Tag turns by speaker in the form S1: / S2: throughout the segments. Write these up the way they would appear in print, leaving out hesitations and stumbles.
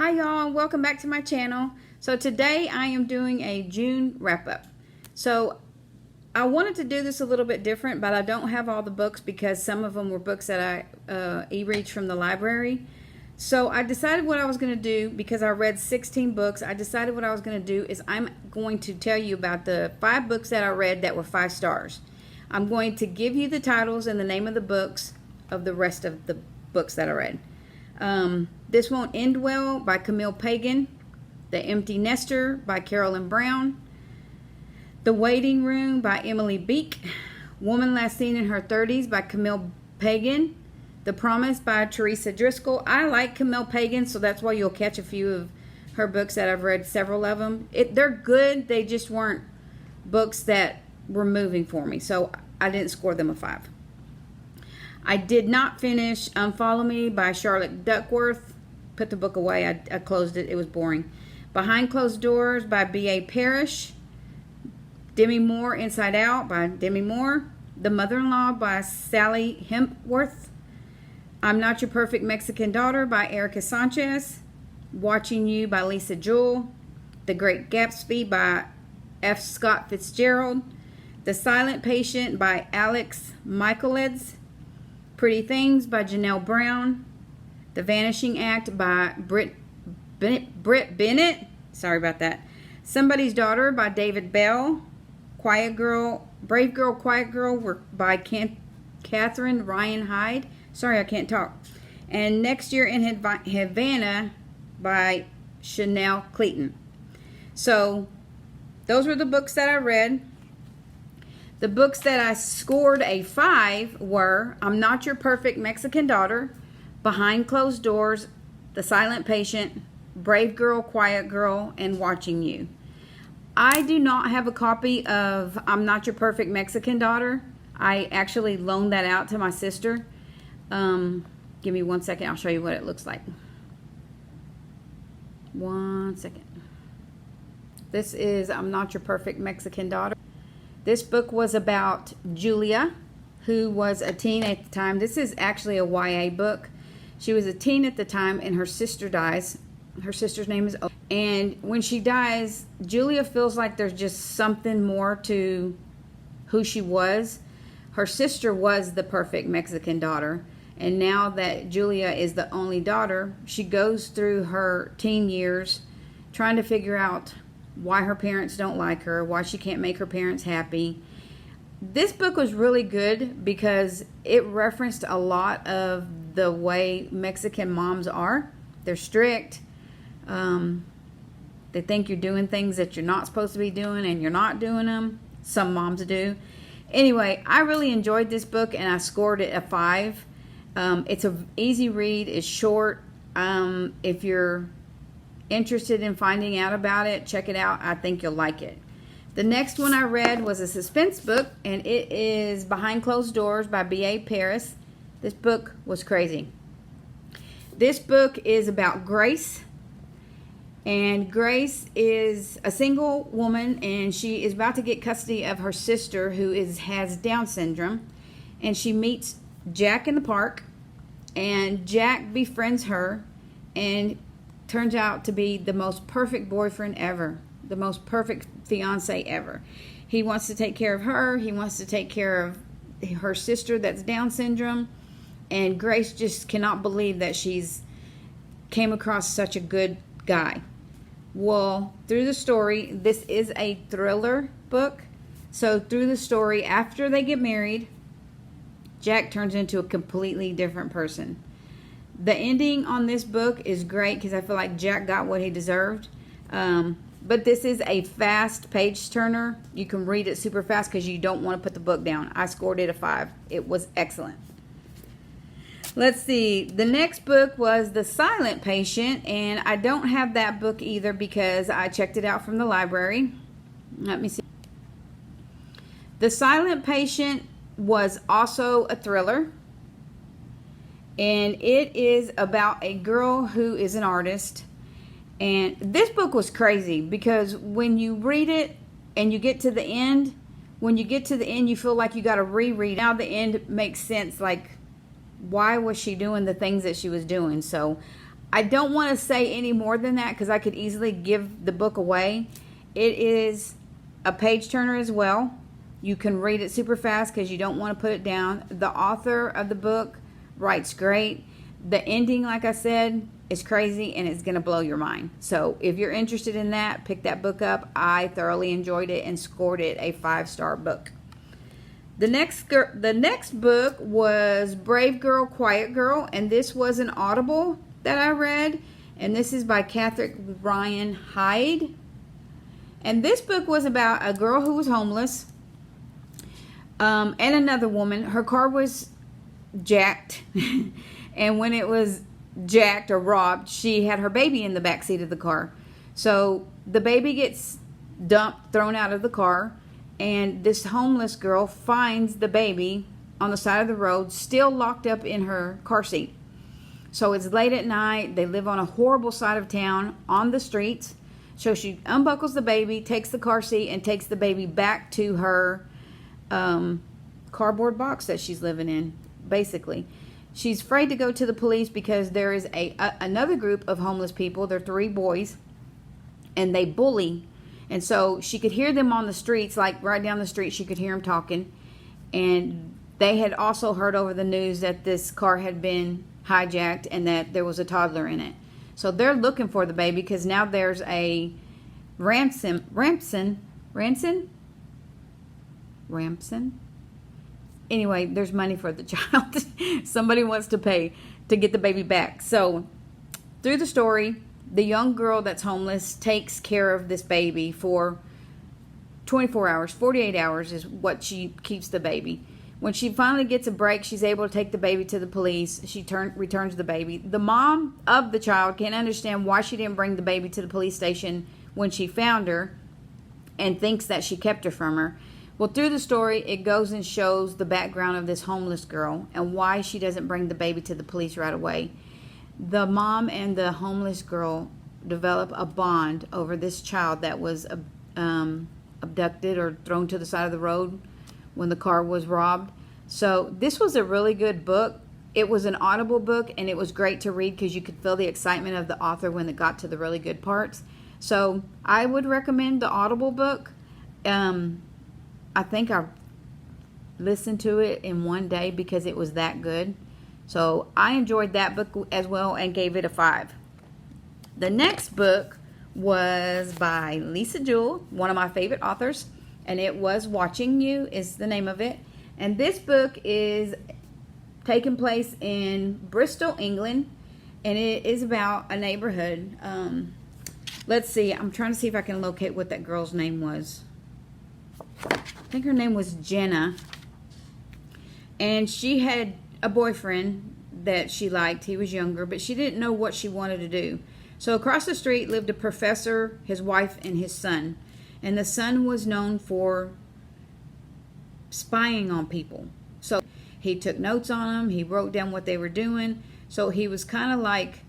S1: Hi y'all, welcome back to my channel. So today I am doing a June wrap-up. So I wanted to do this a little bit different, but I don't have all the books because some of them were books that I e-read from the library. So I decided what I was going to do, because I read 16 books, I decided what I was going to do is I'm going to tell you about the 5 books that I read that were 5 stars. I'm going to give you the titles and the name of the books of the rest of the books that I read. This Won't End Well by Camille Pagan, The Empty Nester by Carolyn Brown, The Waiting Room by Emily Bleek, Woman Last Seen in Her 30s by Camille Pagan, The Promise by Teresa Driscoll. I like Camille Pagan, so that's why you'll catch a few of her books that I've read, several of them. They're good, they just weren't books that were moving for me, so I didn't score them a 5. I did not finish Follow Me by Charlotte Duckworth. Put the book away. I closed it. It was boring. Behind Closed Doors by B.A. Parrish. Demi Moore Inside Out by Demi Moore. The Mother-in-Law by Sally Hempworth. I'm Not Your Perfect Mexican Daughter by Ericka Sanchez. Watching You by You-Lisa Jewell. The Great Gatsby by F. Scott Fitzgerald. The Silent Patient by Alex Michealides. Pretty Things by Janelle Brown. The Vanishing Act by Britt Bennet. Sorry about that. Somebody's Daughter by David Bell. Quiet Girl, Brave Girl, Quiet Girl by Catherine Ryan Hyde. Sorry, I can't talk. And Next Year in Havana by Chanel Clayton. So, those were the books that I read. The books that I scored a 5 were I'm Not Your Perfect Mexican Daughter, Behind Closed Doors, The Silent Patient, Brave Girl, Quiet Girl, and Watching You. I do not have a copy of I'm Not Your Perfect Mexican Daughter. I actually loaned that out to my sister. Give me 1 second. I'll show you what it looks like. 1 second. This is I'm Not Your Perfect Mexican Daughter. This book was about Julia, who was a teen at the time. This is actually a YA book. She was a teen at the time, and her sister dies. Her sister's name is O. And when she dies, Julia feels like there's just something more to who she was. Her sister was the perfect Mexican daughter. And now that Julia is the only daughter, she goes through her teen years trying to figure out why her parents don't like her, why she can't make her parents happy. This book was really good because it referenced a lot of the way Mexican moms are. They're strict. They think you're doing things that you're not supposed to be doing, and you're not doing them. Some moms do. Anyway, I really enjoyed this book, and I scored it a 5. It's an easy read. It's short. If you're interested in finding out about it, check it out. I think you'll like it. The next one I read was a suspense book, and it is Behind Closed Doors by B.A. Parrish. This book was crazy. This book is about Grace, and Grace is a single woman, and she is about to get custody of her sister who has Down syndrome, and she meets Jack in the park, and Jack befriends her, and turns out to be the most perfect boyfriend ever, the most perfect fiance ever. He wants to take care of her. He wants to take care of her sister that's Down syndrome, and Grace just cannot believe that she's came across such a good guy. Well, through the story, this is a thriller book, so through the story, after they get married, Jack turns into a completely different person. The ending on this book is great because I feel like Jack got what he deserved. But this is a fast page turner. You can read it super fast because you don't want to put the book down. I scored it a 5. It was excellent. Let's see. The next book was The Silent Patient, and I don't have that book either because I checked it out from the library. Let me see. The Silent Patient was also a thriller. And it is about a girl who is an artist. And this book was crazy because when you read it and you get to the end, you feel like you got to reread. Now the end makes sense. Like, why was she doing the things that she was doing? So I don't want to say any more than that because I could easily give the book away. It is a page turner as well. You can read it super fast because you don't want to put it down. The author of the book writes great. The ending, like I said, is crazy and it's going to blow your mind. So if you're interested in that, pick that book up. I thoroughly enjoyed it and scored it a 5-star book. The next book was Brave Girl, Quiet Girl, and this was an audible that I read, and this is by Catherine Ryan Hyde. And this book was about a girl who was homeless and another woman. Her car was jacked, and when it was jacked or robbed, she had her baby in the back seat of the car. So the baby gets dumped, thrown out of the car, and this homeless girl finds the baby on the side of the road, still locked up in her car seat. So it's late at night. They live on a horrible side of town on the streets. So she unbuckles the baby, takes the car seat, and takes the baby back to her cardboard box that she's living in, basically. She's afraid to go to the police because there is another group of homeless people. They're 3 boys, and they bully. And so she could hear them on the streets, like right down the street, she could hear them talking. And they had also heard over the news that this car had been hijacked and that there was a toddler in it. So they're looking for the baby because now there's a ransom. Anyway, there's money for the child. Somebody wants to pay to get the baby back. So through the story, the young girl that's homeless takes care of this baby for 24 hours. 48 hours is what she keeps the baby. When she finally gets a break, she's able to take the baby to the police. She returns the baby. The mom of the child can't understand why she didn't bring the baby to the police station when she found her and thinks that she kept her from her. Well, through the story, it goes and shows the background of this homeless girl and why she doesn't bring the baby to the police right away. The mom and the homeless girl develop a bond over this child that was abducted or thrown to the side of the road when the car was robbed. So this was a really good book. It was an audible book, and it was great to read because you could feel the excitement of the author when it got to the really good parts. So I would recommend the audible book. I think I listened to it in one day because it was that good. So I enjoyed that book as well and gave it a 5. The next book was by You-Lisa Jewell, one of my favorite authors, and it was Watching You is the name of it. And this book is taking place in Bristol, England, and it is about a neighborhood. Let's see, I'm trying to see if I can locate what that girl's name was. I think her name was Jenna, and she had a boyfriend that she liked. He was younger, but she didn't know what she wanted to do. So across the street lived a professor, his wife, and his son. And the son was known for spying on people. So he took notes on them. He wrote down what they were doing. So he was kind of like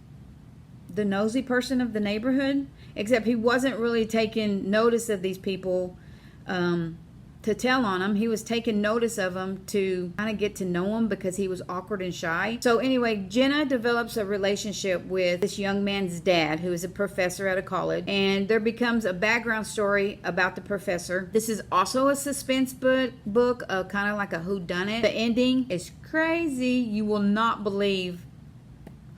S1: the nosy person of the neighborhood, except he wasn't really taking notice of these people to tell on them. He was taking notice of them to kind of get to know them because he was awkward and shy. So anyway, Jenna develops a relationship with this young man's dad, who is a professor at a college, and there becomes a background story about the professor. This is also a suspense book, kind of like a whodunit. The ending is crazy. You will not believe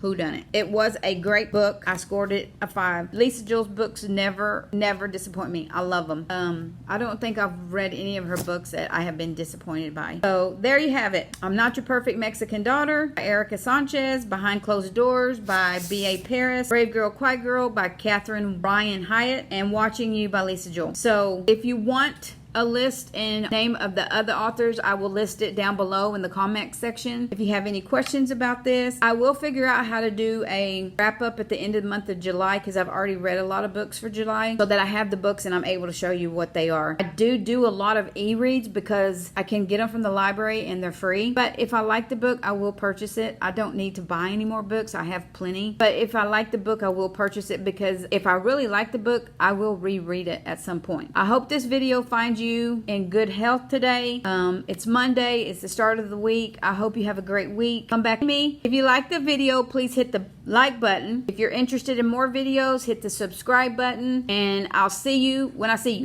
S1: whodunit. It was a great book. I scored it a 5. Lisa Jewell's books never disappoint me. I love them. I don't think I've read any of her books that I have been disappointed by. So there you have it. I'm Not Your Perfect Mexican Daughter by Ericka Sanchez, Behind Closed Doors by B.A. Paris, Brave Girl, Quiet Girl by Catherine Ryan Hyatt, and Watching You by Lisa Jewell. So if you want a list and name of the other authors, I will list it down below in the comment section. If you have any questions about this, I will figure out how to do a wrap up at the end of the month of July because I've already read a lot of books for July, so that I have the books and I'm able to show you what they are. I do a lot of e-reads because I can get them from the library and they're free, but if I like the book, I will purchase it. I don't need to buy any more books. I have plenty, but if I like the book, I will purchase it because if I really like the book, I will reread it at some point. I hope this video finds you you in good health today. It's Monday. It's the start of the week. I hope you have a great week. Come back to me. If you like the video, please hit the like button. If you're interested in more videos, hit the subscribe button. And I'll see you when I see you.